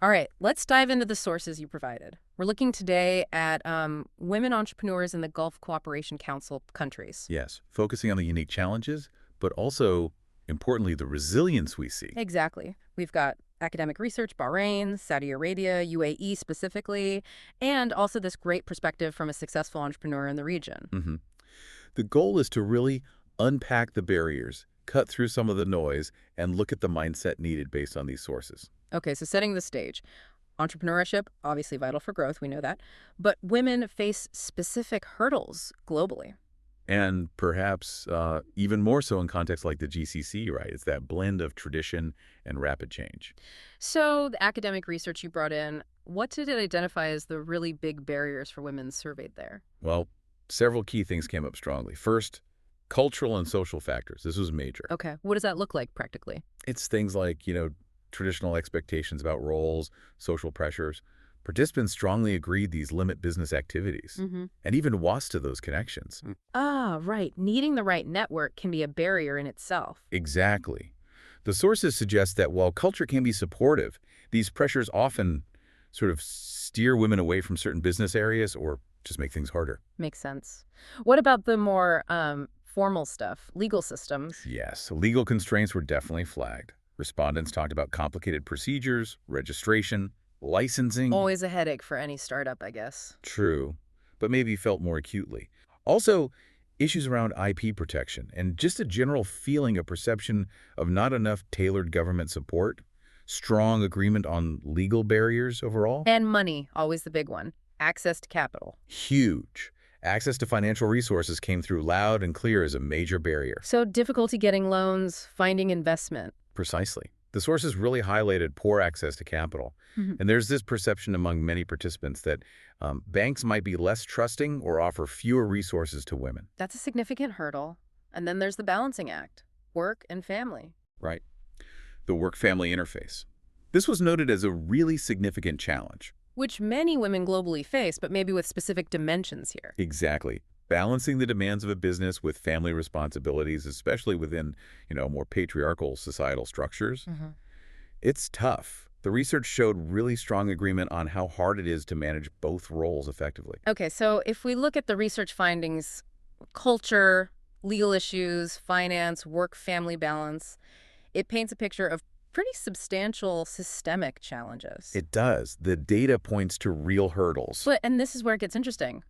All right, let's dive into the sources you provided. We're looking today at women entrepreneurs in the Gulf Cooperation Council countries. Yes, focusing on the unique challenges, but also, importantly, the resilience we see. Exactly. We've got academic research, Bahrain, Saudi Arabia, UAE specifically, and also this great perspective from a successful entrepreneur in the region. hmm The goal is to really unpack the barriers, cut through some of the noise, and look at the mindset needed based on these sources. Okay, so setting the stage. Entrepreneurship, obviously vital for growth, we know that, but women face specific hurdles globally. And perhaps even more so in contexts like the GCC, right? It's that blend of tradition and rapid change. So the academic research you brought in, what did it identify as the really big barriers for women surveyed there? Well, several key things came up strongly. First, cultural and social factors. This was major. Okay, what does that look like practically? It's things like, traditional expectations about roles, social pressures. Participants strongly agreed these limit business activities Mm-hmm. and even lost to those connections. Ah, right. Needing the right network can be a barrier in itself. Exactly. The sources suggest that while culture can be supportive, these pressures often sort of steer women away from certain business areas or just make things harder. Makes sense. What about the more formal stuff, legal systems? Yes, legal constraints were definitely flagged. Respondents talked about complicated procedures, registration, licensing. Always a headache for any startup, I guess. True, but maybe felt more acutely. Also, issues around IP protection and just a general feeling of perception of not enough tailored government support, strong agreement on legal barriers overall. And money, always the big one. Access to capital. Huge. Access to financial resources came through loud and clear as a major barrier. So difficulty getting loans, finding investment. Precisely. The sources really highlighted poor access to capital. Mhm. And there's this perception among many participants that banks might be less trusting or offer fewer resources to women. That's a significant hurdle. And then there's the balancing act, work and family. Right. The work-family interface. This was noted as a really significant challenge. Which many women globally face, but maybe with specific dimensions here. Exactly. Balancing the demands of a business with family responsibilities, especially within, more patriarchal societal structures, it's tough. The research showed really strong agreement on how hard it is to manage both roles effectively. Okay, so if we look at the research findings, culture, legal issues, finance, work-family balance, it paints a picture of pretty substantial systemic challenges. It does. The data points to real hurdles. And this is where it gets interesting.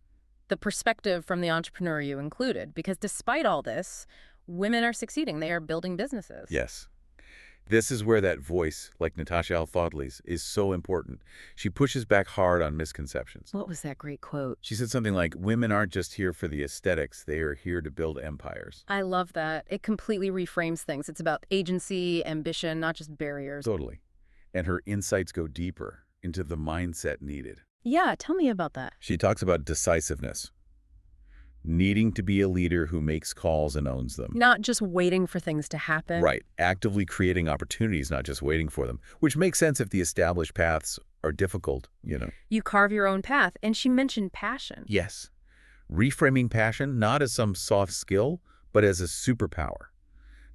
The perspective from the entrepreneur you included, because despite all this, women are succeeding. They are building businesses. Yes. This is where that voice, like Natasha Al-Fadli's, is so important. She pushes back hard on misconceptions. What was that great quote? She said something like, women aren't just here for the aesthetics, they are here to build empires. I love that. It completely reframes things. It's about agency, ambition, not just barriers. Totally. And her insights go deeper into the mindset needed. Yeah, tell me about that. She talks about decisiveness, needing to be a leader who makes calls and owns them. Not just waiting for things to happen. Right. Actively creating opportunities, not just waiting for them, which makes sense if the established paths are difficult. You carve your own path. And she mentioned passion. Yes. Reframing passion not as some soft skill, but as a superpower.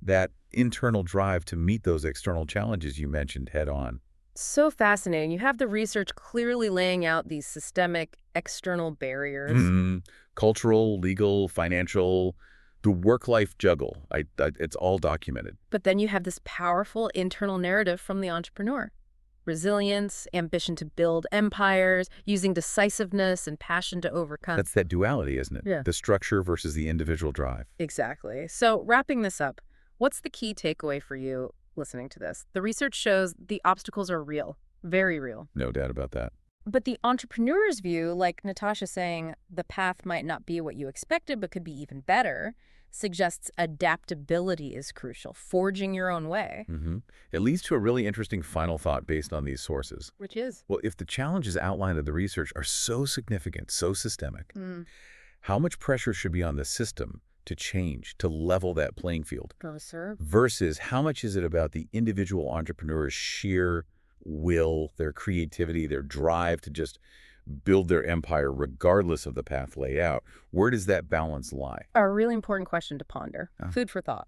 That internal drive to meet those external challenges you mentioned head on. So fascinating. You have the research clearly laying out these systemic external barriers. Cultural, legal, financial, the work-life juggle. It's all documented. But then you have this powerful internal narrative from the entrepreneur. Resilience, ambition to build empires, using decisiveness and passion to overcome. That's that duality, isn't it? Yeah. The structure versus the individual drive. Exactly. So wrapping this up, what's the key takeaway for you listening to this? The research shows the obstacles are real, very real. No doubt about that. But the entrepreneur's view, like Natasha saying, the path might not be what you expected, but could be even better, suggests adaptability is crucial, forging your own way. It leads to a really interesting final thought based on these sources. Which is? Well, if the challenges outlined in the research are so significant, so systemic, how much pressure should be on the system to change, to level that playing field? Versus how much is it about the individual entrepreneur's sheer will, their creativity, their drive to just build their empire regardless of the path laid out? Where does that balance lie? A really important question to ponder. Food for thought.